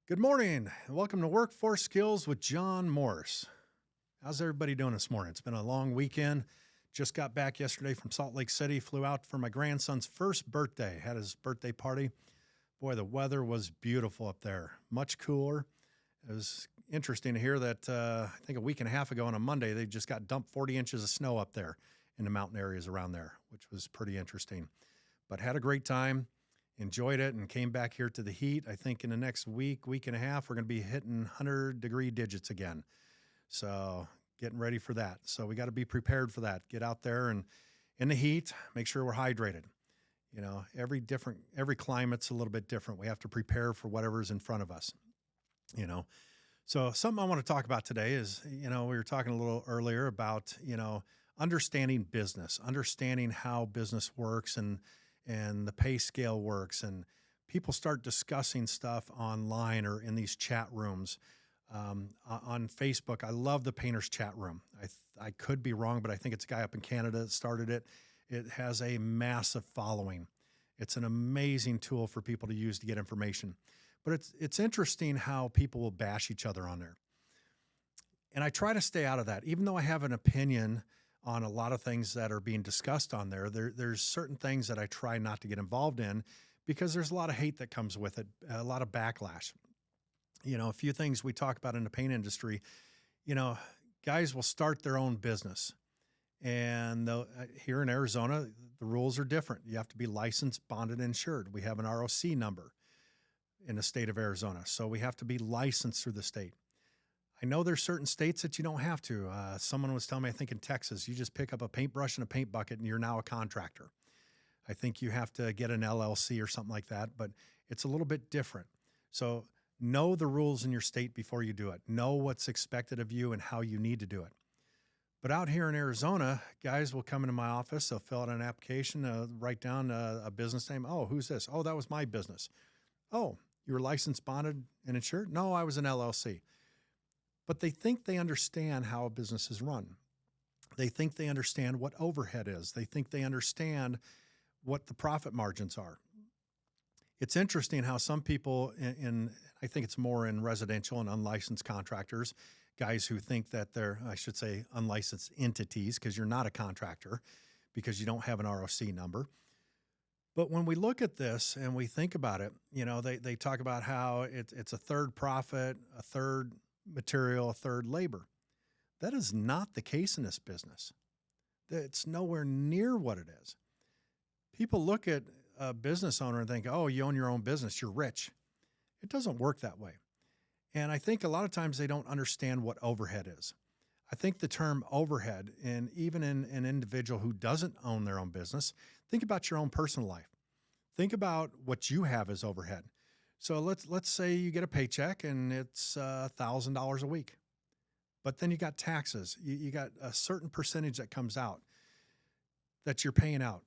Good morning, and welcome to Workforce Skills with John Morse. How's everybody doing this morning? It's been a long weekend. Just got back yesterday from Salt Lake City, flew out for my grandson's first birthday, had his birthday party. Boy, the weather was beautiful up there, much cooler. It was interesting to hear that I think a week and a half ago on a Monday, they just got dumped 40 inches of snow up there in the mountain areas around there, which was pretty interesting. But had a great time, enjoyed it, and came back here to the heat. I think in the next week and a half, we're going to be hitting 100-degree digits again. So getting ready for that. So we got to be prepared for that. Get out there and in the heat, make sure we're hydrated. You know, every climate's a little bit different. We have to prepare for whatever's in front of us, you know. So something I want to talk about today is, we were talking a little earlier about, understanding business, understanding how business works and the pay scale works. And people start discussing stuff online or in these chat rooms. On Facebook, I love the painters chat room. I could be wrong, but I think it's a guy up in Canada that started it. It has a massive following. It's an amazing tool for people to use to get information. But it's interesting how people will bash each other on there. And I try to stay out of that. Even though I have an opinion on a lot of things that are being discussed on there's certain things that I try not to get involved in because there's a lot of hate that comes with it, a lot of backlash. A few things we talk about in the paint industry, guys will start their own business. And here in Arizona, the rules are different. You have to be licensed, bonded, and insured. We have an ROC number in the state of Arizona. So we have to be licensed through the state. I know there's certain states that you don't have to. Someone was telling me, I think in Texas, you just pick up a paintbrush and a paint bucket and you're now a contractor. I think you have to get an LLC or something like that, but it's a little bit different. So know the rules in your state before you do it. Know what's expected of you and how you need to do it. But out here in Arizona, guys will come into my office, they'll fill out an application, write down a business name. Oh, who's this? Oh, that was my business. Oh, you were licensed, bonded, and insured? No, I was an LLC. But they think they understand how a business is run. They think they understand what overhead is. They think they understand what the profit margins are. It's interesting how some people I think it's more in residential and unlicensed contractors, guys who think that they're, I should say, unlicensed entities because you're not a contractor because you don't have an ROC number. But when we look at this and we think about it, they talk about how it's a third profit, a third material, a third labor. That is not the case in this business. It's nowhere near what it is. People look at a business owner and think, oh, you own your own business, you're rich. It doesn't work that way. And I think a lot of times they don't understand what overhead is. I think the term overhead, and even in an individual who doesn't own their own business, think about your own personal life. Think about what you have as overhead. So let's say you get a paycheck and it's $1,000 a week, but then you got taxes. You got a certain percentage that comes out that you're paying out.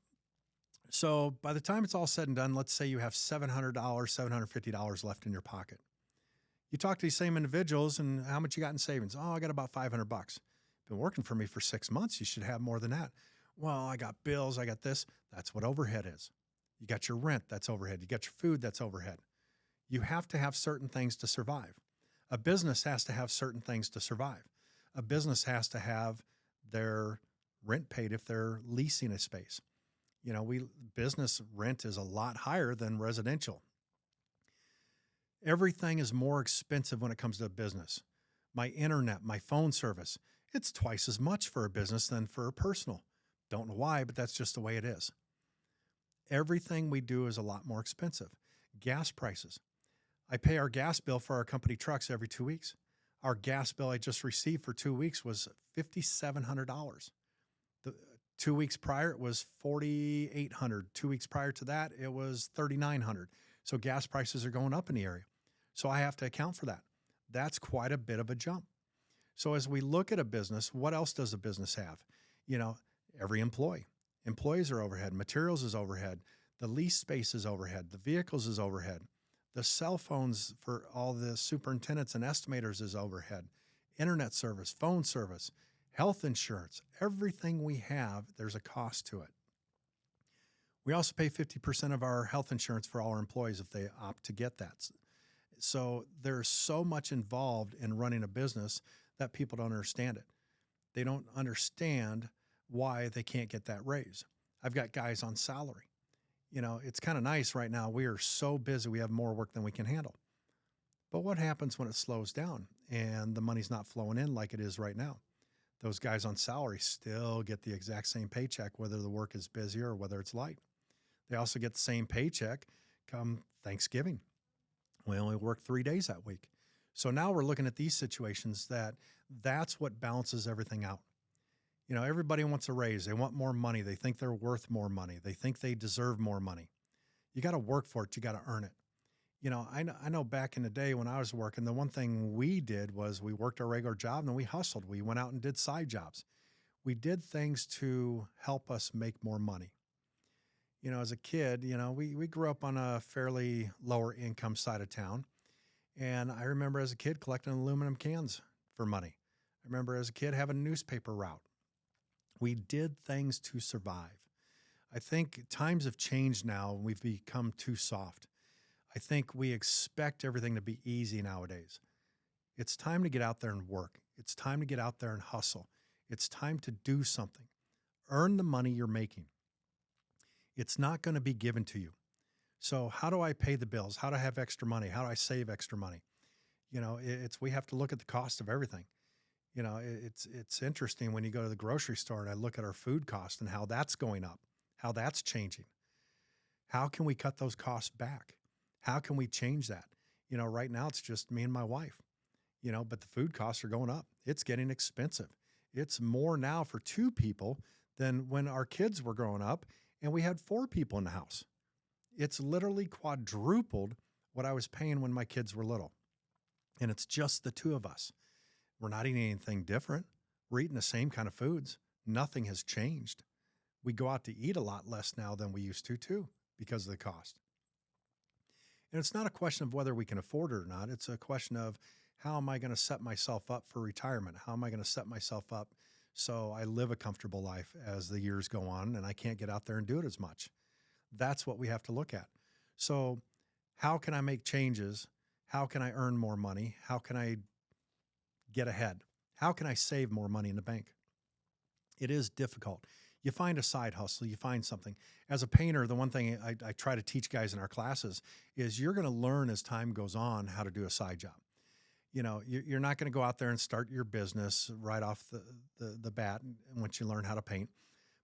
So by the time it's all said and done, let's say you have $700, $750 left in your pocket. You talk to these same individuals and how much you got in savings? Oh, I got about $500. Been working for me for 6 months. You should have more than that. Well, I got bills. I got this. That's what overhead is. You got your rent. That's overhead. You got your food. That's overhead. You have to have certain things to survive. A business has to have certain things to survive. A business has to have their rent paid if they're leasing a space. Business rent is a lot higher than residential. Everything is more expensive when it comes to a business. My internet, my phone service, it's twice as much for a business than for a personal. Don't know why, but that's just the way it is. Everything we do is a lot more expensive. Gas prices. I pay our gas bill for our company trucks every 2 weeks. Our gas bill I just received for 2 weeks was $5,700. The 2 weeks prior, it was $4,800. 2 weeks prior to that, it was $3,900. So gas prices are going up in the area. So I have to account for that. That's quite a bit of a jump. So as we look at a business, what else does a business have? Every employee. Employees are overhead. Materials is overhead. The lease space is overhead. The vehicles is overhead. The cell phones for all the superintendents and estimators is overhead. Internet service, phone service, health insurance, everything we have, there's a cost to it. We also pay 50% of our health insurance for all our employees if they opt to get that. So there's so much involved in running a business that people don't understand it. They don't understand why they can't get that raise. I've got guys on salary. It's kind of nice right now. We are so busy. We have more work than we can handle. But what happens when it slows down and the money's not flowing in like it is right now? Those guys on salary still get the exact same paycheck, whether the work is busy or whether it's light. They also get the same paycheck come Thanksgiving. We only work 3 days that week. So now we're looking at these situations that's what balances everything out. Everybody wants a raise. They want more money. They think they're worth more money. They think they deserve more money. You got to work for it. You got to earn it. I know back in the day when I was working, the one thing we did was we worked our regular job and then we hustled. We went out and did side jobs. We did things to help us make more money. As a kid, we grew up on a fairly lower income side of town. And I remember as a kid collecting aluminum cans for money. I remember as a kid having a newspaper route. We did things to survive. I think times have changed now and we've become too soft. I think we expect everything to be easy nowadays. It's time to get out there and work. It's time to get out there and hustle. It's time to do something. Earn the money you're making. It's not going to be given to you. So how do I pay the bills? How do I have extra money? How do I save extra money? We have to look at the cost of everything. It's interesting when you go to the grocery store and I look at our food cost and how that's going up, how that's changing. How can we cut those costs back? How can we change that? Right now it's just me and my wife, but the food costs are going up. It's getting expensive. It's more now for 2 people than when our kids were growing up and we had 4 people in the house. It's literally quadrupled what I was paying when my kids were little. And it's just the 2 of us. We're not eating anything different. We're eating the same kind of foods. Nothing has changed. We go out to eat a lot less now than we used to too, because of the cost. And it's not a question of whether we can afford it or not. It's a question of how am I going to set myself up for retirement? How am I going to set myself up so I live a comfortable life as the years go on and I can't get out there and do it as much? That's what we have to look at. So how can I make changes? How can I earn more money? How can I get ahead? How can I save more money in the bank? It is difficult. You find a side hustle, you find something. As a painter, the one thing I try to teach guys in our classes is you're going to learn as time goes on how to do a side job. You're not going to go out there and start your business right off the bat once you learn how to paint.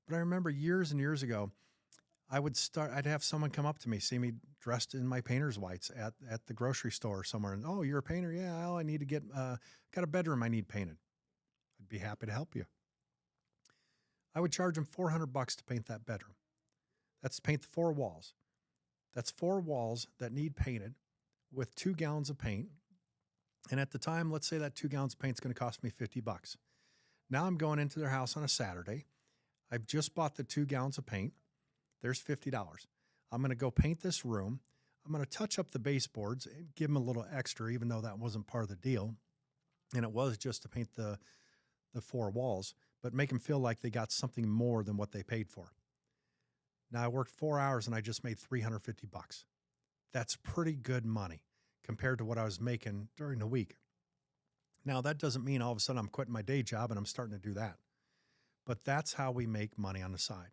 But I remember years and years ago, I'd have someone come up to me, see me dressed in my painter's whites at the grocery store somewhere. And, oh, you're a painter? Yeah, well, I need to got a bedroom I need painted. I'd be happy to help you. I would charge them $400 to paint that bedroom. That's to paint the 4 walls. That's 4 walls that need painted with 2 gallons of paint. And at the time, let's say that 2 gallons of paint is going to cost me $50. Now I'm going into their house on a Saturday. I've just bought the 2 gallons of paint. There's $50. I'm going to go paint this room. I'm going to touch up the baseboards and give them a little extra, even though that wasn't part of the deal. And it was just to paint the 4 walls, but make them feel like they got something more than what they paid for. Now I worked 4 hours and I just made $350. That's pretty good money compared to what I was making during the week. Now that doesn't mean all of a sudden I'm quitting my day job and I'm starting to do that, but that's how we make money on the side.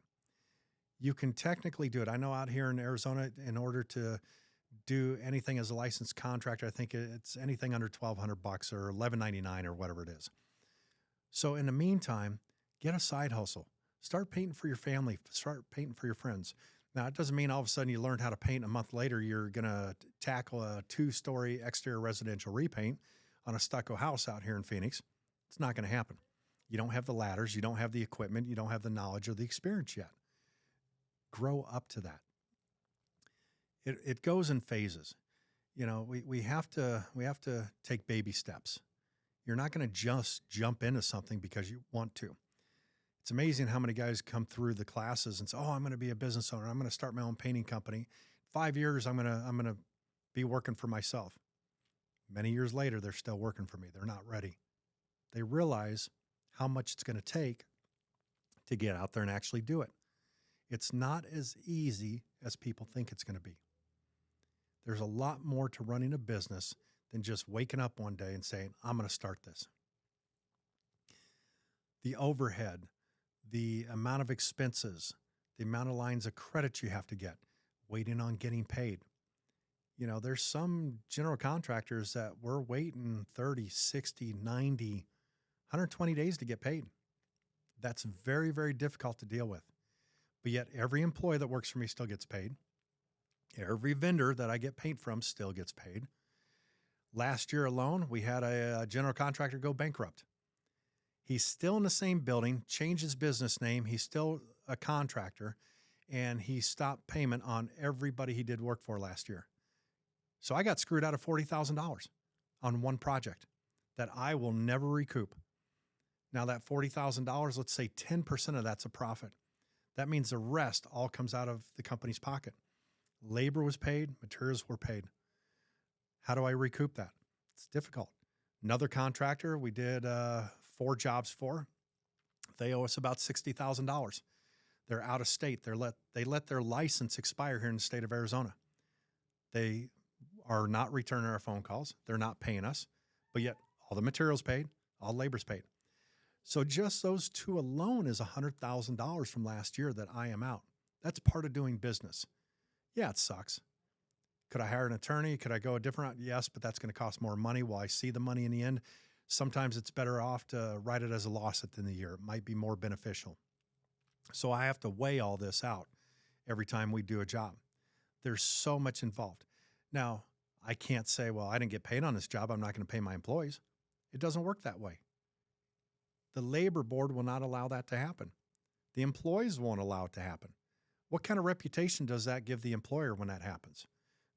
You can technically do it. I know out here in Arizona, in order to do anything as a licensed contractor, I think it's anything under $1,200 or $1,199 or whatever it is. So in the meantime, get a side hustle. Start painting for your family. Start painting for your friends. Now, it doesn't mean all of a sudden you learn how to paint. A month later, you're going to tackle a 2-story exterior residential repaint on a stucco house out here in Phoenix. It's not going to happen. You don't have the ladders. You don't have the equipment. You don't have the knowledge or the experience yet. Grow up to that. It goes in phases. We have to take baby steps. You're not going to just jump into something because you want to. It's amazing how many guys come through the classes and say, "Oh, I'm going to be a business owner. I'm going to start my own painting company. 5 years, I'm going to be working for myself." Many years later, they're still working for me. They're not ready. They realize how much it's going to take to get out there and actually do it. It's not as easy as people think it's going to be. There's a lot more to running a business than just waking up one day and saying, I'm going to start this. The overhead, the amount of expenses, the amount of lines of credit you have to get, waiting on getting paid. You know, there's some general contractors that we're waiting 30, 60, 90, 120 days to get paid. That's very, very difficult to deal with. But yet every employee that works for me still gets paid. Every vendor that I get paint from still gets paid. Last year alone, we had a general contractor go bankrupt. He's still in the same building, changed his business name. He's still a contractor, and he stopped payment on everybody he did work for last year. So I got screwed out of $40,000 on one project that I will never recoup. Now that $40,000, let's say 10% of that's a profit. That means the rest all comes out of the company's pocket. Labor was paid, materials were paid. How do I recoup that? It's difficult. Another contractor we did 4 jobs for, they owe us about $60,000. They're out of state. They let their license expire here in the state of Arizona. They are not returning our phone calls. They're not paying us, but yet all the materials paid, all labor's paid. So just those 2 alone is $100,000 from last year that I am out. That's part of doing business. Yeah, it sucks. Could I hire an attorney? Could I go a different route? Yes, but that's going to cost more money. Will I see the money in the end? Sometimes it's better off to write it as a loss at the end of the year. It might be more beneficial. So I have to weigh all this out every time we do a job. There's so much involved. Now, I can't say, well, I didn't get paid on this job, I'm not going to pay my employees. It doesn't work that way. The labor board will not allow that to happen. The employees won't allow it to happen. What kind of reputation does that give the employer when that happens?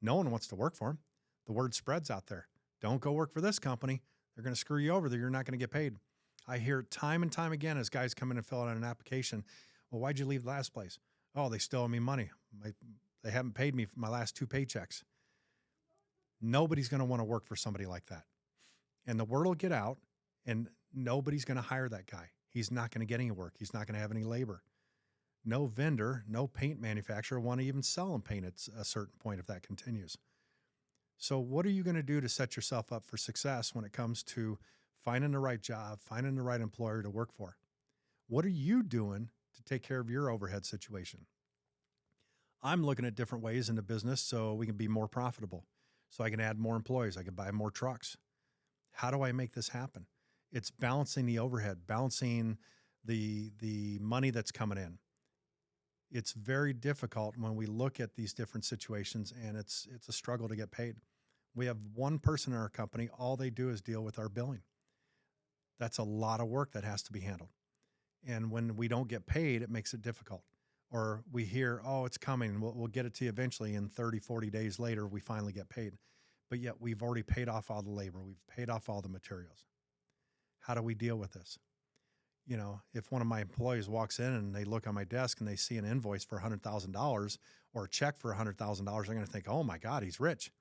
No one wants to work for them. The word spreads out there. Don't go work for this company. They're going to screw you over. You're not going to get paid. I hear it time and time again as guys come in and fill out an application. Well, why'd you leave the last place? Oh, they still owe me money. They haven't paid me for my last 2 paychecks. Nobody's going to want to work for somebody like that. And the word will get out, and nobody's going to hire that guy. He's not going to get any work. He's not going to have any labor. No vendor, no paint manufacturer want to even sell them paint at a certain point if that continues. So what are you going to do to set yourself up for success when it comes to finding the right job, finding the right employer to work for? What are you doing to take care of your overhead situation? I'm looking at different ways in the business so we can be more profitable, so I can add more employees, I can buy more trucks. How do I make this happen? It's balancing the overhead, balancing the money that's coming in. It's very difficult when we look at these different situations, and it's a struggle to get paid. We have one person in our company. All they do is deal with our billing. That's a lot of work that has to be handled. And when we don't get paid, it makes it difficult. Or we hear, oh, it's coming. We'll get it to you eventually. And 30, 40 days later, we finally get paid. But yet we've already paid off all the labor. We've paid off all the materials. How do we deal with this? You know, if one of my employees walks in and they look on my desk and they see an invoice for $100,000 or a check for $100,000, they're going to think, oh my God, he's rich.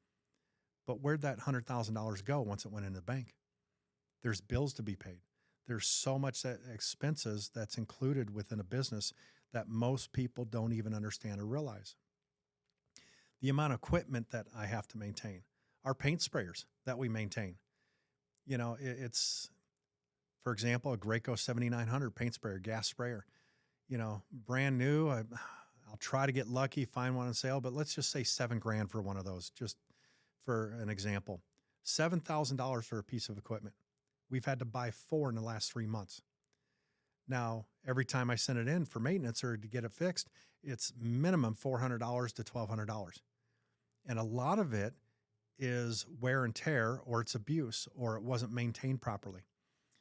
But where'd that $100,000 go once it went into the bank? There's bills to be paid. There's so much expenses that's included within a business that most people don't even understand or realize. The amount of equipment that I have to maintain, our paint sprayers that we maintain. You know, it's, for example, a Graco 7900 paint sprayer, gas sprayer, you know, brand new. I'll try to get lucky, find one on sale, but let's just say $7,000 for one of those, just for an example. $7,000 for a piece of equipment. We've had to buy 4 in the last 3 months. Now, every time I send it in for maintenance or to get it fixed, it's minimum $400 to $1,200. And a lot of it is wear and tear, or it's abuse, or it wasn't maintained properly.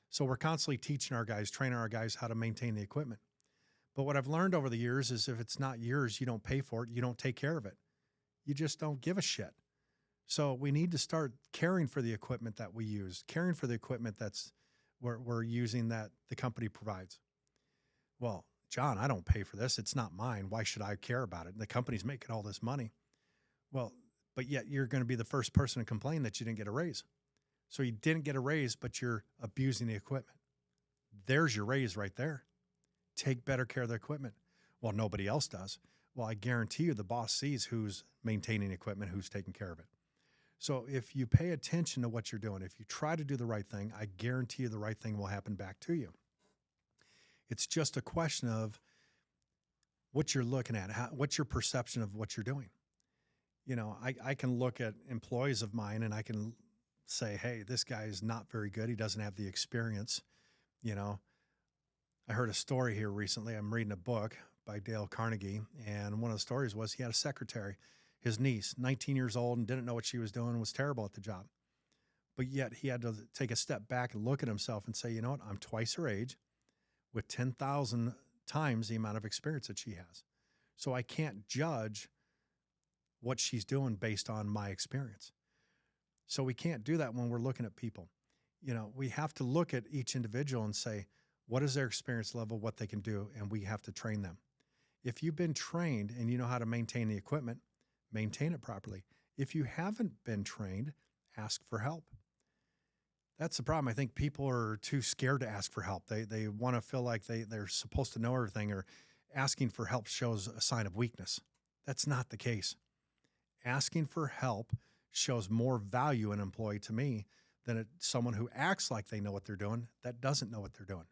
So we're constantly teaching our guys, training our guys how to maintain the equipment. But what I've learned over the years is if it's not yours, you don't pay for it, you don't take care of it. You just don't give a shit. So we need to start caring for the equipment that we use, caring for the equipment that's we're using that the company provides. Well, John, I don't pay for this. It's not mine. Why should I care about it? The company's making all this money. Well, but yet you're going to be the first person to complain that you didn't get a raise. So you didn't get a raise, but you're abusing the equipment. There's your raise right there. Take better care of the equipment. Well, nobody else does. Well, I guarantee you the boss sees who's maintaining equipment, who's taking care of it. So if you pay attention to what you're doing, if you try to do the right thing, I guarantee you the right thing will happen back to you. It's just a question of what you're looking at, what's your perception of what you're doing. I can look at employees of mine and I can say, hey, this guy is not very good. He doesn't have the experience. You know, I heard a story here recently. I'm reading a book by Dale Carnegie, and one of the stories was he had a secretary, his niece, 19 years old, and didn't know what she was doing, was terrible at the job. But yet he had to take a step back and look at himself and say, you know what, I'm twice her age with 10,000 times the amount of experience that she has. So I can't judge what she's doing based on my experience. So we can't do that when we're looking at people. We have to look at each individual and say, what is their experience level, what they can do, and we have to train them. If you've been trained and you know how to maintain the equipment, maintain it properly. If you haven't been trained, ask for help. That's the problem. I think people are too scared to ask for help. They want to feel like they're supposed to know everything, or asking for help shows a sign of weakness. That's not the case. Asking for help shows more value in an employee to me than someone who acts like they know what they're doing that doesn't know what they're doing.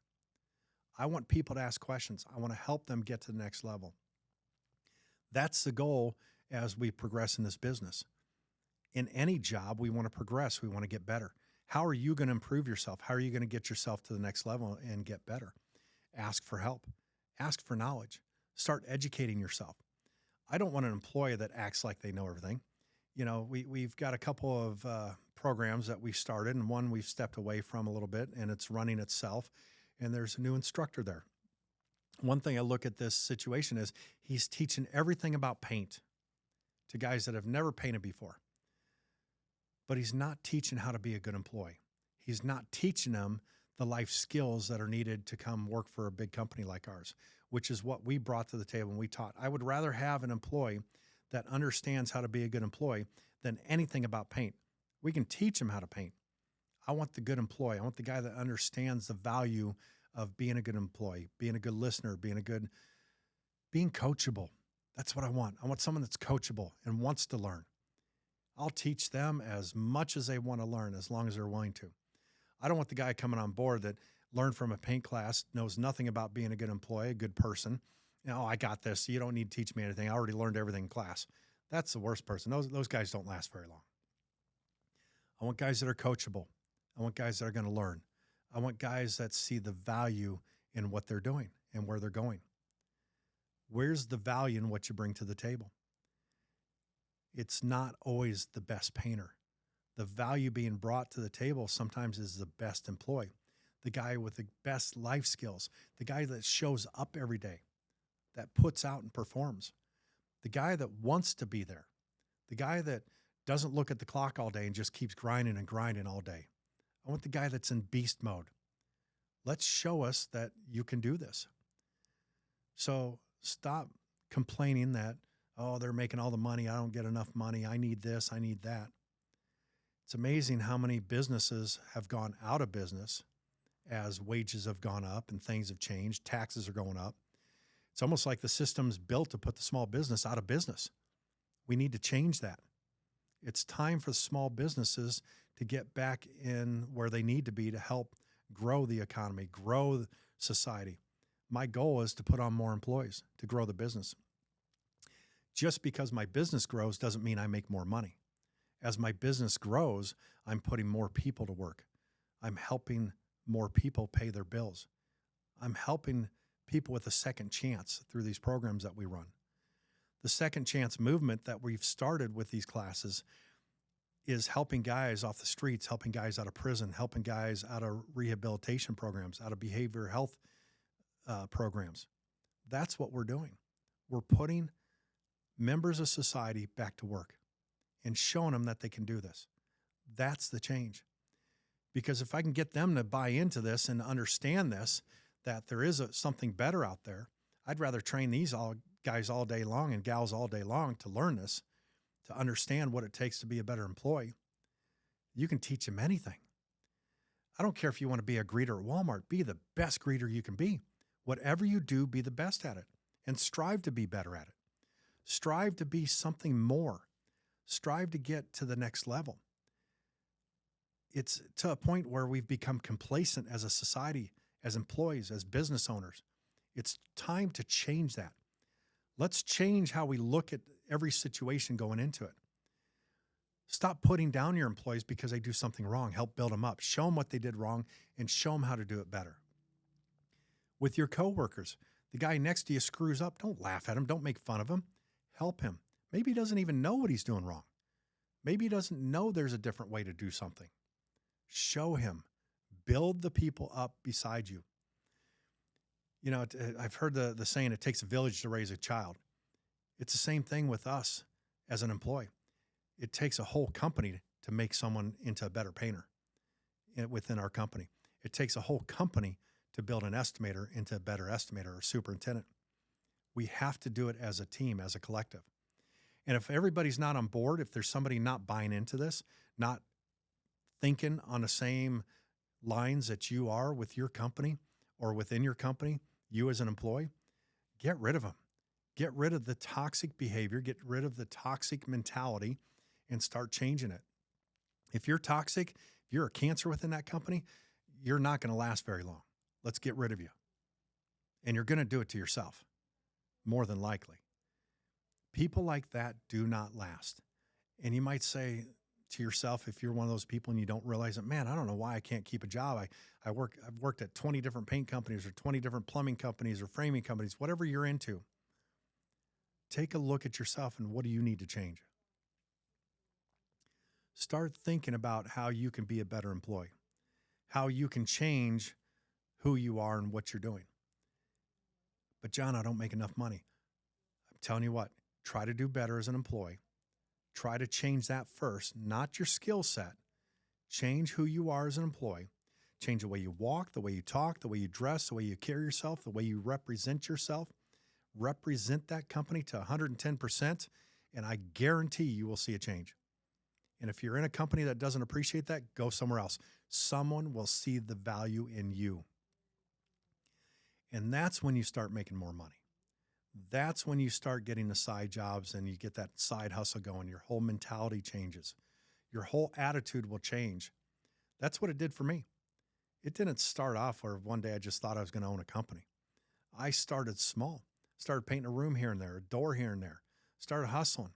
I want people to ask questions. I want to help them get to the next level. That's the goal as we progress in this business. In any job, we want to progress. We want to get better. How are you going to improve yourself? How are you going to get yourself to the next level and get better? Ask for help. Ask for knowledge. Start educating yourself. I don't want an employee that acts like they know everything. We've got a couple of programs that we started, and one we've stepped away from a little bit, and it's running itself, and there's a new instructor there. One thing I look at this situation is he's teaching everything about paint to guys that have never painted before. But he's not teaching how to be a good employee. He's not teaching them the life skills that are needed to come work for a big company like ours, which is what we brought to the table and we taught. I would rather have an employee that understands how to be a good employee than anything about paint. We can teach them how to paint. I want the good employee. I want the guy that understands the value of being a good employee, being a good listener, being coachable. That's what I want. I want someone that's coachable and wants to learn. I'll teach them as much as they want to learn, as long as they're willing to. I don't want the guy coming on board that learned from a paint class, knows nothing about being a good employee, a good person. I got this. You don't need to teach me anything. I already learned everything in class. That's the worst person. Those guys don't last very long. I want guys that are coachable. I want guys that are going to learn. I want guys that see the value in what they're doing and where they're going. Where's the value in what you bring to the table? It's not always the best painter. The value being brought to the table sometimes is the best employee, the guy with the best life skills, the guy that shows up every day, that puts out and performs, the guy that wants to be there, the guy that doesn't look at the clock all day and just keeps grinding and grinding all day. I want the guy that's in beast mode. Let's show us that you can do this. So stop complaining that, oh, they're making all the money. I don't get enough money. I need this. I need that. It's amazing how many businesses have gone out of business as wages have gone up and things have changed. Taxes are going up. It's almost like the system's built to put the small business out of business. We need to change that. It's time for small businesses to get back in where they need to be to help grow the economy, grow society. My goal is to put on more employees to grow the business. Just because my business grows doesn't mean I make more money. As my business grows, I'm putting more people to work. I'm helping more people pay their bills. I'm helping people with a second chance through these programs that we run. The second chance movement that we've started with these classes is helping guys off the streets, helping guys out of prison, helping guys out of rehabilitation programs, out of behavioral health programs. That's what we're doing. We're putting members of society back to work and showing them that they can do this. That's the change. Because if I can get them to buy into this and understand this, that there is something better out there, I'd rather train these guys all day long and gals all day long to learn this, to understand what it takes to be a better employee. You can teach them anything. I don't care if you want to be a greeter at Walmart. Be the best greeter you can be. Whatever you do, be the best at it and strive to be better at it. Strive to be something more. Strive to get to the next level. It's to a point where we've become complacent as a society, as employees, as business owners. It's time to change that. Let's change how we look at every situation going into it. Stop putting down your employees because they do something wrong. Help build them up. Show them what they did wrong and show them how to do it better. With your coworkers, the guy next to you screws up. Don't laugh at him. Don't make fun of him. Help him. Maybe he doesn't even know what he's doing wrong. Maybe he doesn't know there's a different way to do something. Show him. Build the people up beside you. You know, I've heard the saying, it takes a village to raise a child. It's the same thing with us as an employee. It takes a whole company to make someone into a better painter within our company. It takes a whole company to build an estimator into a better estimator or superintendent. We have to do it as a team, as a collective. And if everybody's not on board, if there's somebody not buying into this, not thinking on the same lines that you are with your company or within your company, you as an employee, get rid of them. Get rid of the toxic behavior, get rid of the toxic mentality, and start changing it. If you're toxic, if you're a cancer within that company, you're not going to last very long. Let's get rid of you. And you're going to do it to yourself, more than likely. People like that do not last. And you might say to yourself, if you're one of those people and you don't realize it, man, I don't know why I can't keep a job. I've worked at 20 different paint companies or 20 different plumbing companies or framing companies, whatever you're into. Take a look at yourself and what do you need to change? Start thinking about how you can be a better employee, how you can change who you are and what you're doing. But John, I don't make enough money. I'm telling you what, try to do better as an employee. Try to change that first, not your skill set. Change who you are as an employee. Change the way you walk, the way you talk, the way you dress, the way you carry yourself, the way you represent yourself. Represent that company to 110%, and I guarantee you will see a change. And if you're in a company that doesn't appreciate that, go somewhere else. Someone will see the value in you. And that's when you start making more money. That's when you start getting the side jobs and you get that side hustle going. Your whole mentality changes. Your whole attitude will change. That's what it did for me. It didn't start off where one day I just thought I was going to own a company. I started small. Started painting a room here and there, a door here and there. Started hustling.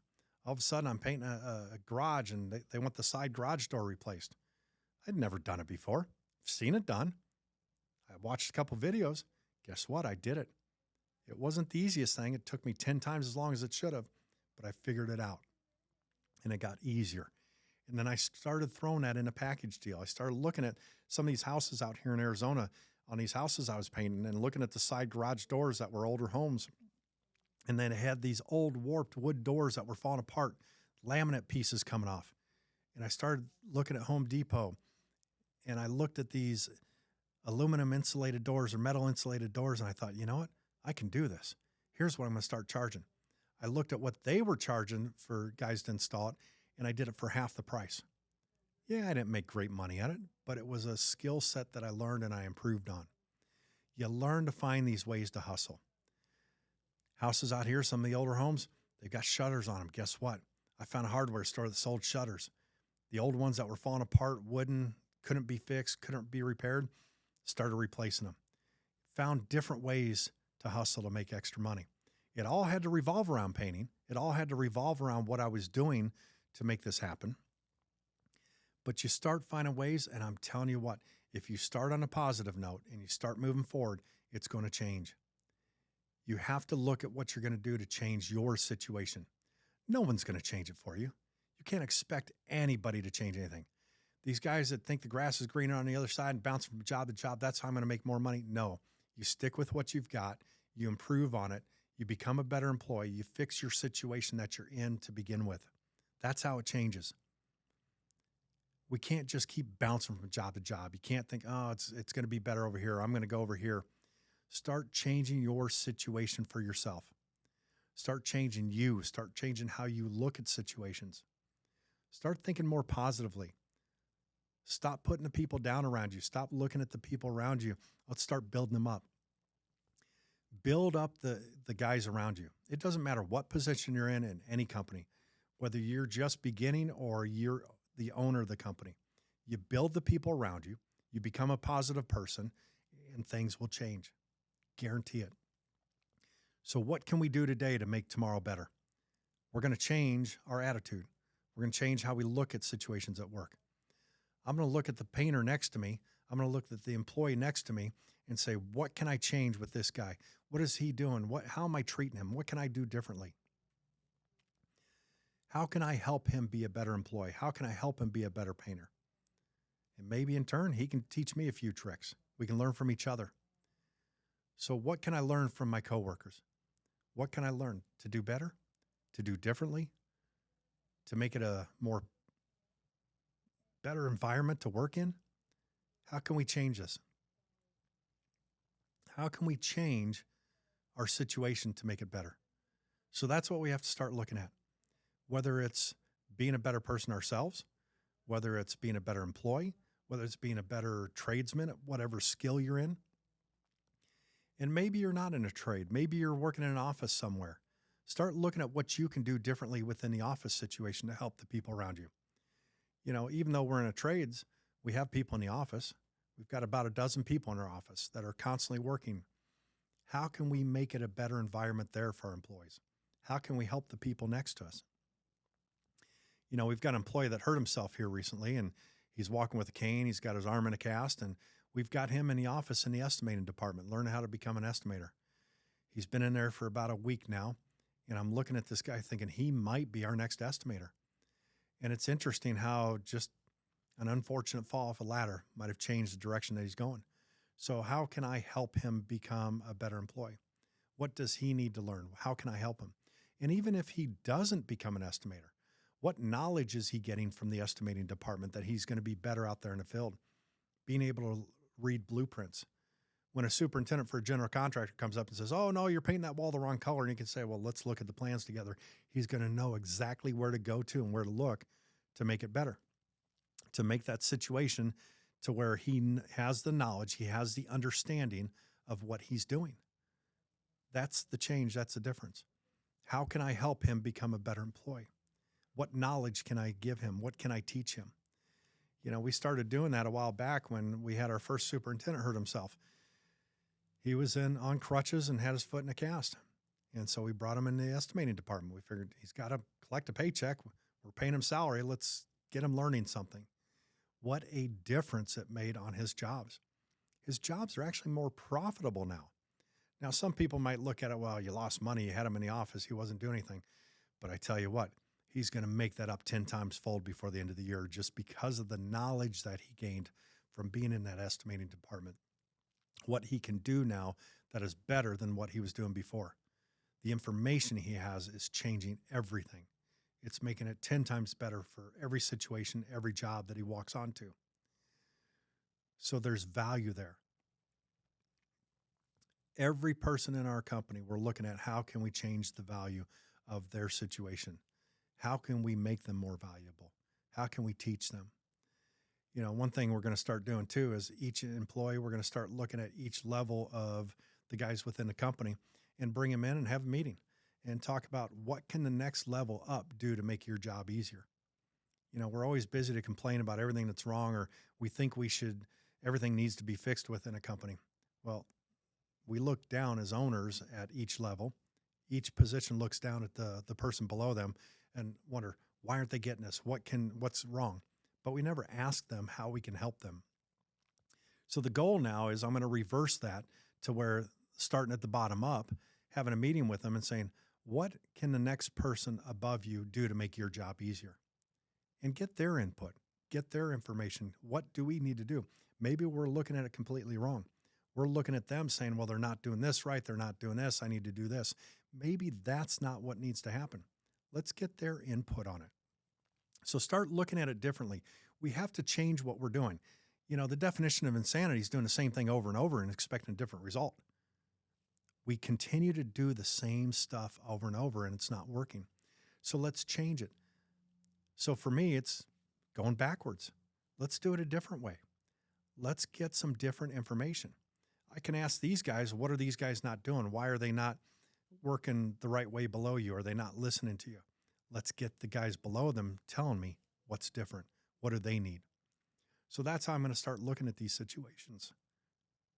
All of a sudden, I'm painting a garage, and they want the side garage door replaced. I'd never done it before. I've seen it done. I watched a couple videos. Guess what? I did it. It wasn't the easiest thing. It took me 10 times as long as it should have, but I figured it out, and it got easier. And then I started throwing that in a package deal. I started looking at some of these houses out here in Arizona, on these houses I was painting, and looking at the side garage doors that were older homes. And then it had these old warped wood doors that were falling apart, laminate pieces coming off. And I started looking at Home Depot, and I looked at these aluminum insulated doors or metal insulated doors, and I thought, you know what? I can do this. Here's what I'm going to start charging. I looked at what they were charging for guys to install it, and I did it for half the price. Yeah, I didn't make great money at it, but it was a skill set that I learned and I improved on. You learn to find these ways to hustle. Houses out here, some of the older homes, they've got shutters on them. Guess what? I found a hardware store that sold shutters. The old ones that were falling apart, wooden, couldn't be fixed, couldn't be repaired, started replacing them. Found different ways to hustle to make extra money. It all had to revolve around painting. It all had to revolve around what I was doing to make this happen. But you start finding ways, and I'm telling you what, if you start on a positive note and you start moving forward, it's going to change. You have to look at what you're going to do to change your situation. No one's going to change it for you. You can't expect anybody to change anything. These guys that think the grass is greener on the other side and bounce from job to job, that's how I'm going to make more money. No, you stick with what you've got. You improve on it. You become a better employee. You fix your situation that you're in to begin with. That's how it changes. We can't just keep bouncing from job to job. You can't think, oh, it's going to be better over here. I'm going to go over here. Start changing your situation for yourself. Start changing you. Start changing how you look at situations. Start thinking more positively. Stop putting the people down around you. Stop looking at the people around you. Let's start building them up. Build up the guys around you. It doesn't matter what position you're in any company, whether you're just beginning or you're the owner of the company. You build the people around you, you become a positive person, and things will change. Guarantee it. So what can we do today to make tomorrow better? We're going to change our attitude. We're going to change how we look at situations at work. I'm going to look at the painter next to me. I'm going to look at the employee next to me and say, what can I change with this guy? What is he doing? How am I treating him? What can I do differently? How can I help him be a better employee? How can I help him be a better painter? And maybe in turn, he can teach me a few tricks. We can learn from each other. So what can I learn from my coworkers? What can I learn to do better, to do differently, to make it a more better environment to work in? How can we change this? How can we change our situation to make it better? So that's what we have to start looking at. Whether it's being a better person ourselves, whether it's being a better employee, whether it's being a better tradesman at whatever skill you're in. And maybe you're not in a trade. Maybe you're working in an office somewhere. Start looking at what you can do differently within the office situation to help the people around you. You know, even though we're in a trades, we have people in the office. We've got about a dozen people in our office that are constantly working. How can we make it a better environment there for our employees? How can we help the people next to us? You know, we've got an employee that hurt himself here recently, and he's walking with a cane. He's got his arm in a cast, and we've got him in the office in the estimating department, learning how to become an estimator. He's been in there for about a week now, and I'm looking at this guy thinking he might be our next estimator. And it's interesting how just an unfortunate fall off a ladder might have changed the direction that he's going. So how can I help him become a better employee? What does he need to learn? How can I help him? And even if he doesn't become an estimator, what knowledge is he getting from the estimating department that he's going to be better out there in the field? Being able to read blueprints. When a superintendent for a general contractor comes up and says, oh, no, you're painting that wall the wrong color, and you can say, well, let's look at the plans together. He's going to know exactly where to go to and where to look to make it better, to make that situation to where he has the knowledge, he has the understanding of what he's doing. That's the change. That's the difference. How can I help him become a better employee? What knowledge can I give him? What can I teach him? You know, we started doing that a while back when we had our first superintendent hurt himself. He was on crutches and had his foot in a cast. And so we brought him in the estimating department. We figured he's got to collect a paycheck. We're paying him salary. Let's get him learning something. What a difference it made on his jobs. His jobs are actually more profitable now. Now, some people might look at it, well, you lost money. You had him in the office. He wasn't doing anything. But I tell you what, he's going to make that up 10 times fold before the end of the year just because of the knowledge that he gained from being in that estimating department. What he can do now that is better than what he was doing before. The information he has is changing everything. It's making it 10 times better for every situation, every job that he walks onto. So there's value there. Every person in our company, we're looking at how can we change the value of their situation? How can we make them more valuable? How can we teach them? You know, one thing we're going to start doing too is each employee, we're going to start looking at each level of the guys within the company and bring them in and have a meeting and talk about what can the next level up do to make your job easier. You know, we're always busy to complain about everything that's wrong, or we think everything needs to be fixed within a company. Well, we look down as owners at each level. Each position looks down at the person below them and wonder, why aren't they getting this? What's wrong? But we never ask them how we can help them. So the goal now is I'm going to reverse that to where starting at the bottom up, having a meeting with them and saying, what can the next person above you do to make your job easier? And get their input, get their information. What do we need to do? Maybe we're looking at it completely wrong. We're looking at them saying, well, they're not doing this right. They're not doing this. I need to do this. Maybe that's not what needs to happen. Let's get their input on it. So start looking at it differently. We have to change what we're doing. You know, the definition of insanity is doing the same thing over and over and expecting a different result. We continue to do the same stuff over and over and it's not working. So let's change it. So for me, it's going backwards. Let's do it a different way. Let's get some different information. I can ask these guys, what are these guys not doing? Why are they not working the right way below you? Are they not listening to you? Let's get the guys below them telling me what's different. What do they need? So that's how I'm going to start looking at these situations.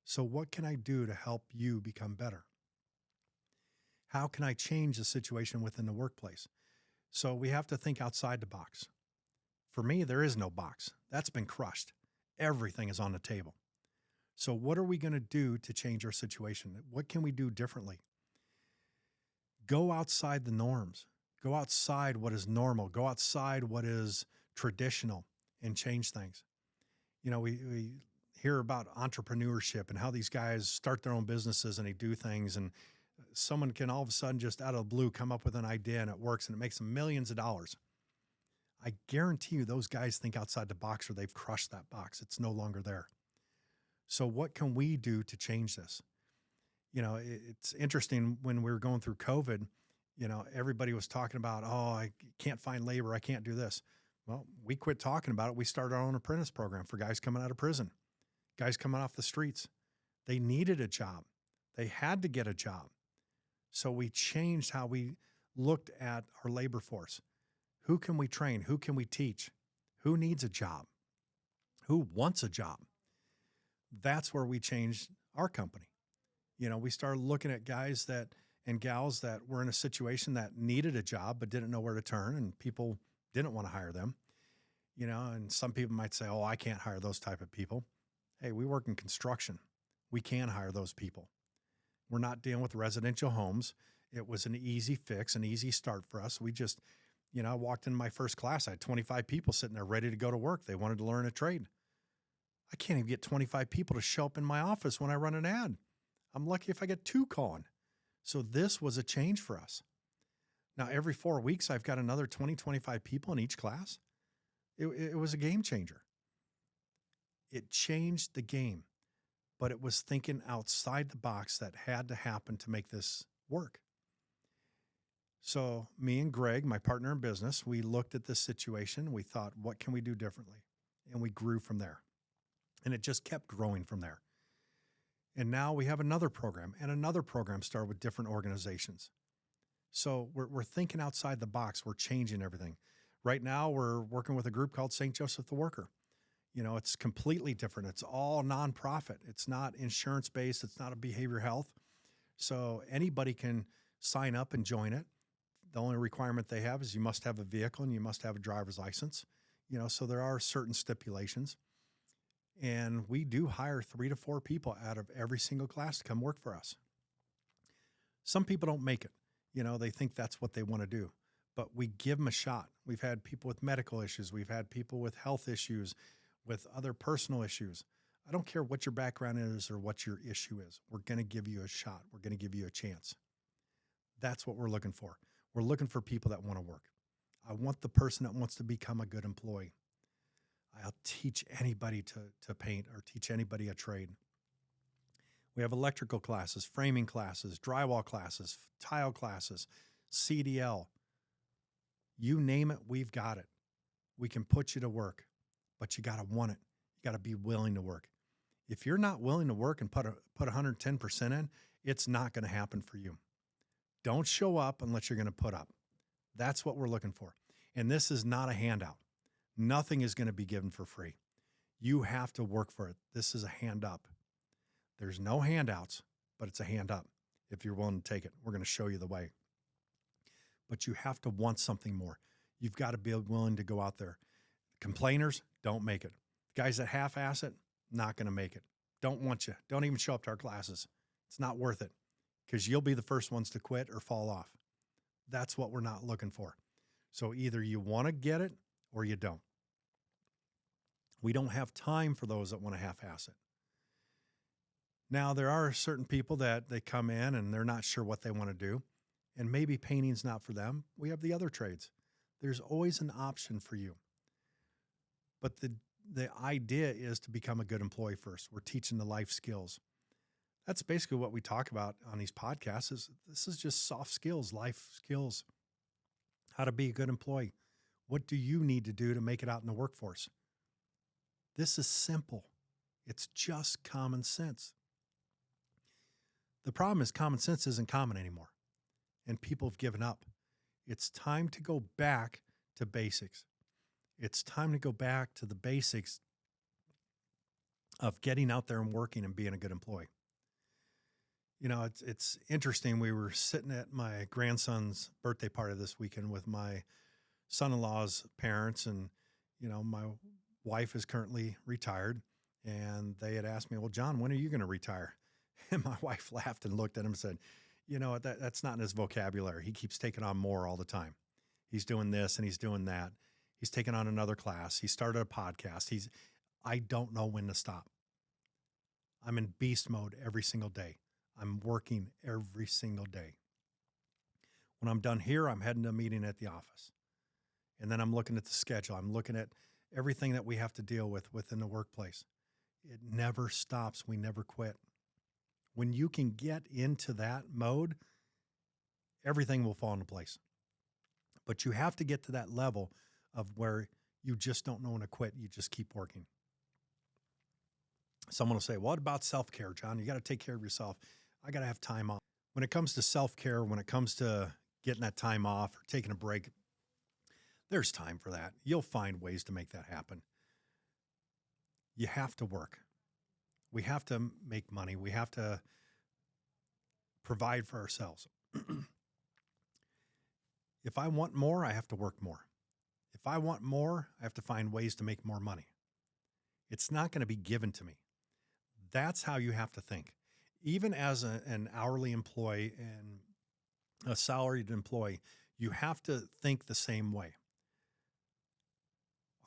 So what can I do to help you become better? How can I change the situation within the workplace? So we have to think outside the box. For me, there is no box. That's been crushed. Everything is on the table. So what are we going to do to change our situation? What can we do differently? Go outside the norms. Go outside what is normal. Go outside what is traditional and change things. You know, we hear about entrepreneurship and how these guys start their own businesses and they do things, and someone can all of a sudden just out of the blue come up with an idea and it works and it makes them millions of dollars. I guarantee you those guys think outside the box or they've crushed that box. It's no longer there. So what can we do to change this? You know, it's interesting when we were going through COVID, you know, everybody was talking about, oh, I can't find labor. I can't do this. Well, we quit talking about it. We started our own apprentice program for guys coming out of prison, guys coming off the streets. They needed a job. They had to get a job. So we changed how we looked at our labor force. Who can we train? Who can we teach? Who needs a job? Who wants a job? That's where we changed our company. You know, we started looking at guys that and gals that were in a situation that needed a job but didn't know where to turn, and people didn't want to hire them. You know, and some people might say, oh, I can't hire those type of people. Hey, we work in construction. We can hire those people. We're not dealing with residential homes. It was an easy fix, an easy start for us. We just, you know, I walked in my first class. I had 25 people sitting there ready to go to work. They wanted to learn a trade. I can't even get 25 people to show up in my office when I run an ad. I'm lucky if I get 2 calling. So this was a change for us. Now, every 4 weeks, I've got another 20, 25 people in each class. It was a game changer. It changed the game, but it was thinking outside the box that had to happen to make this work. So me and Greg, my partner in business, we looked at this situation. We thought, what can we do differently? And we grew from there. And it just kept growing from there. And now we have another program and another program started with different organizations. So we're thinking outside the box. We're changing everything. Right now, we're working with a group called St. Joseph the Worker. You know, it's completely different. It's all nonprofit. It's not insurance-based. It's not a behavioral health. So anybody can sign up and join it. The only requirement they have is you must have a vehicle and you must have a driver's license. You know, so there are certain stipulations. And we do hire 3 to 4 people out of every single class to come work for us. Some people don't make it. You know, they think that's what they want to do. But we give them a shot. We've had people with medical issues. We've had people with health issues, with other personal issues. I don't care what your background is or what your issue is. We're going to give you a shot. We're going to give you a chance. That's what we're looking for. We're looking for people that want to work. I want the person that wants to become a good employee. I'll teach anybody to paint or teach anybody a trade. We have electrical classes, framing classes, drywall classes, tile classes, CDL. You name it, we've got it. We can put you to work, but you got to want it. You got to be willing to work. If you're not willing to work and put 110% in, it's not going to happen for you. Don't show up unless you're going to put up. That's what we're looking for. And this is not a handout. Nothing is going to be given for free. You have to work for it. This is a hand up. There's no handouts, but it's a hand up. If you're willing to take it, we're going to show you the way. But you have to want something more. You've got to be willing to go out there. Complainers, don't make it. Guys that half-ass it, not going to make it. Don't want you. Don't even show up to our classes. It's not worth it because you'll be the first ones to quit or fall off. That's what we're not looking for. So either you want to get it or you don't. We don't have time for those that want to half-ass it. Now, there are certain people that they come in and they're not sure what they want to do, and maybe painting's not for them. We have the other trades. There's always an option for you. But the idea is to become a good employee first. We're teaching the life skills. That's basically what we talk about on these podcasts. This is just soft skills, life skills, how to be a good employee. What do you need to do to make it out in the workforce? This is simple. It's just common sense. The problem is common sense isn't common anymore, and people have given up. It's time to go back to basics. It's time to go back to the basics of getting out there and working and being a good employee. You know, it's interesting. We were sitting at my grandson's birthday party this weekend with my son-in-law's parents, and my wife is currently retired, and they had asked me, "Well, John, when are you going to retire?" And my wife laughed and looked at him and said, "You know what? That's not in his vocabulary. He keeps taking on more all the time. He's doing this and he's doing that. He's taking on another class. He started a podcast. I don't know when to stop. I'm in beast mode every single day. I'm working every single day. When I'm done here, I'm heading to a meeting at the office. And then I'm looking at the schedule. I'm looking at everything that we have to deal with within the workplace. It never stops. We never quit. When you can get into that mode, everything will fall into place. But you have to get to that level of where you just don't know when to quit. You just keep working. Someone will say, "What about self-care, John? You got to take care of yourself. I got to have time off." When it comes to self-care, when it comes to getting that time off or taking a break, there's time for that. You'll find ways to make that happen. You have to work. We have to make money. We have to provide for ourselves. If I want more, I have to work more. If I want more, I have to find ways to make more money. It's not going to be given to me. That's how you have to think. Even as an hourly employee and a salaried employee, you have to think the same way.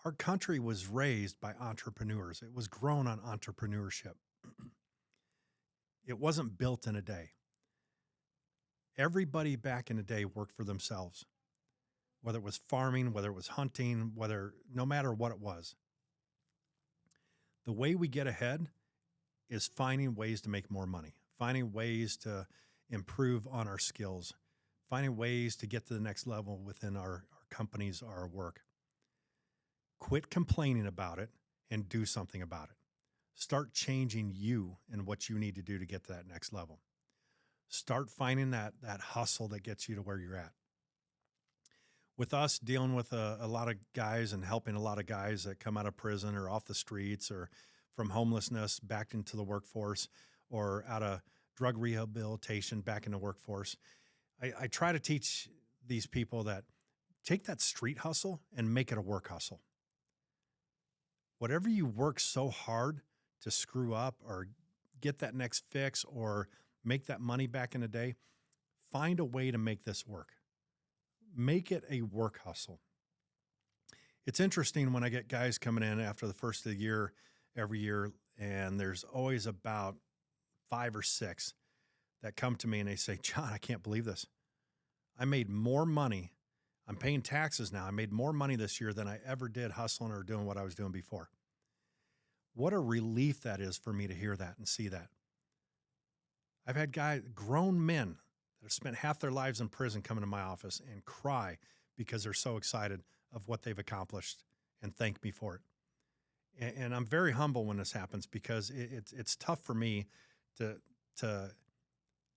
Our country was raised by entrepreneurs. It was grown on entrepreneurship. It wasn't built in a day. Everybody back in the day worked for themselves, whether it was farming, whether it was hunting, no matter what it was. The way we get ahead is finding ways to make more money, finding ways to improve on our skills, finding ways to get to the next level within our companies, our work. Quit complaining about it and do something about it. Start changing you and what you need to do to get to that next level. Start finding that hustle that gets you to where you're at. With us dealing with a lot of guys and helping a lot of guys that come out of prison or off the streets or from homelessness back into the workforce or out of drug rehabilitation back in the workforce, I try to teach these people that take that street hustle and make it a work hustle. Whatever you work so hard to screw up or get that next fix or make that money back in a day, find a way to make this work. Make it a work hustle. It's interesting when I get guys coming in after the first of the year every year, and there's always about 5 or 6 that come to me and they say, "John, I can't believe this. I made more money. I'm paying taxes now. I made more money this year than I ever did hustling or doing what I was doing before." What a relief that is for me to hear that and see that. I've had grown men that have spent half their lives in prison come into my office and cry because they're so excited of what they've accomplished and thank me for it. And I'm very humble when this happens because it's tough for me to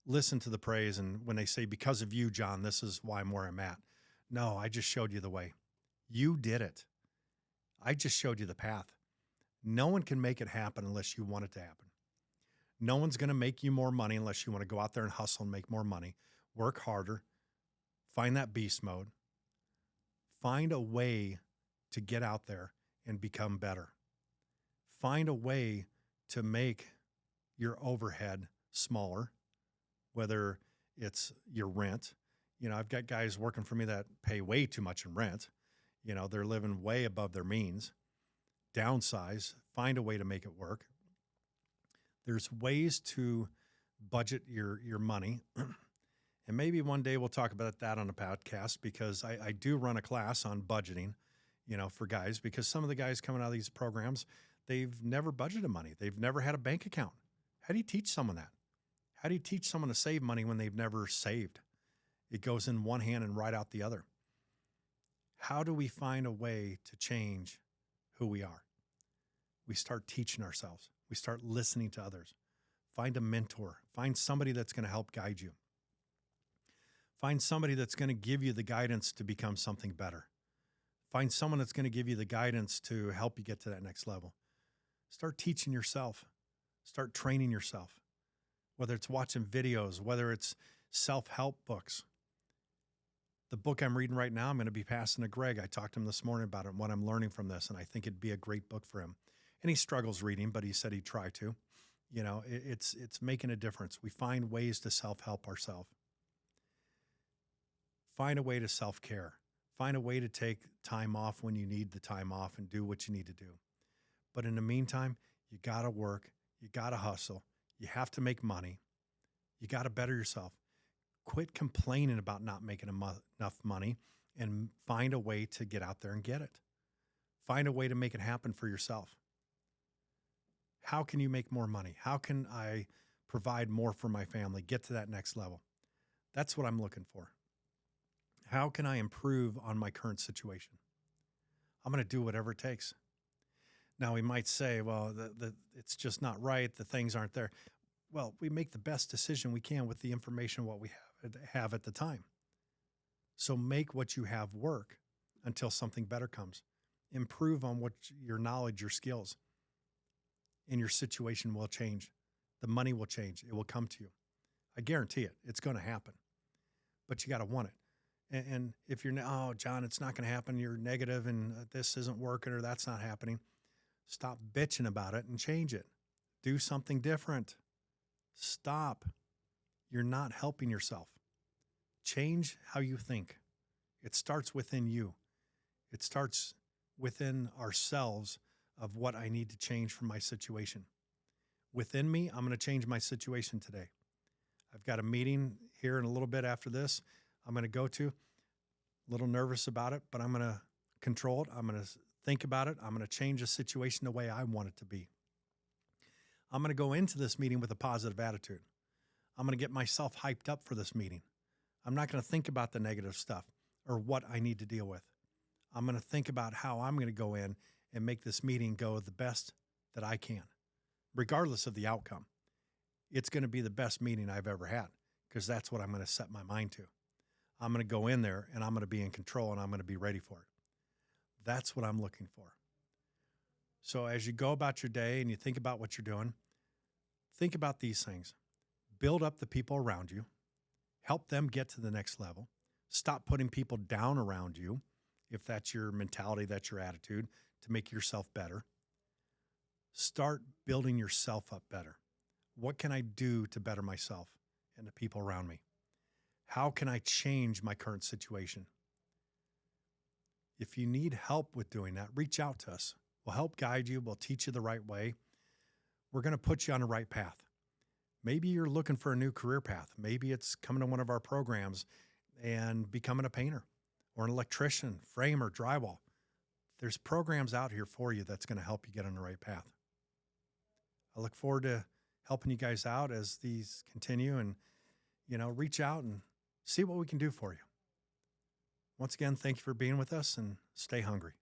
listen to the praise and when they say, "Because of you, John, this is why I'm where I'm at." No, I just showed you the way. You did it. I just showed you the path. No one can make it happen unless you want it to happen. No one's going to make you more money unless you want to go out there and hustle and make more money, work harder, find that beast mode, find a way to get out there and become better. Find a way to make your overhead smaller, whether it's your rent. I've got guys working for me that pay way too much in rent. They're living way above their means. Downsize, find a way to make it work. There's ways to budget your money. And maybe one day we'll talk about that on a podcast because I do run a class on budgeting, for guys, because some of the guys coming out of these programs, they've never budgeted money. They've never had a bank account. How do you teach someone that? How do you teach someone to save money when they've never saved? It goes in one hand and right out the other. How do we find a way to change who we are? We start teaching ourselves. We start listening to others. Find a mentor. Find somebody that's going to help guide you. Find somebody that's going to give you the guidance to become something better. Find someone that's going to give you the guidance to help you get to that next level. Start teaching yourself. Start training yourself, whether it's watching videos, whether it's self-help books. The book I'm reading right now, I'm going to be passing to Greg. I talked to him this morning about it and what I'm learning from this, and I think it'd be a great book for him. And he struggles reading, but he said he'd try to. You know, it's making a difference. We find ways to self-help ourselves. Find a way to self-care. Find a way to take time off when you need the time off and do what you need to do. But in the meantime, you got to work. You got to hustle. You have to make money. You got to better yourself. Quit complaining about not making enough money and find a way to get out there and get it. Find a way to make it happen for yourself. How can you make more money? How can I provide more for my family? Get to that next level. That's what I'm looking for. How can I improve on my current situation? I'm going to do whatever it takes. Now, we might say, well, it's just not right. The things aren't there. Well, we make the best decision we can with the information what we have at the time. So make what you have work until something better comes. Improve on what your knowledge, your skills, and your situation will change. The money will change. It will come to you. I guarantee it. It's going to happen. But you got to want it. And if you're, oh, John, it's not going to happen. You're negative and this isn't working or that's not happening. Stop bitching about it and change it. Do something different. Stop. You're not helping yourself. Change how you think. It starts within you. It starts within ourselves of what I need to change from my situation. Within me, I'm going to change my situation today. I've got a meeting here in a little bit after this I'm going to go to. A little nervous about it, but I'm going to control it. I'm going to think about it. I'm going to change the situation the way I want it to be. I'm going to go into this meeting with a positive attitude. I'm going to get myself hyped up for this meeting. I'm not going to think about the negative stuff or what I need to deal with. I'm going to think about how I'm going to go in and make this meeting go the best that I can, regardless of the outcome. It's going to be the best meeting I've ever had because that's what I'm going to set my mind to. I'm going to go in there and I'm going to be in control and I'm going to be ready for it. That's what I'm looking for. So as you go about your day and you think about what you're doing, think about these things. Build up the people around you. Help them get to the next level. Stop putting people down around you, if that's your mentality, that's your attitude, to make yourself better. Start building yourself up better. What can I do to better myself and the people around me? How can I change my current situation? If you need help with doing that, reach out to us. We'll help guide you. We'll teach you the right way. We're going to put you on the right path. Maybe you're looking for a new career path. Maybe it's coming to one of our programs and becoming a painter or an electrician, framer, drywall. There's programs out here for you that's going to help you get on the right path. I look forward to helping you guys out as these continue and, reach out and see what we can do for you. Once again, thank you for being with us and stay hungry.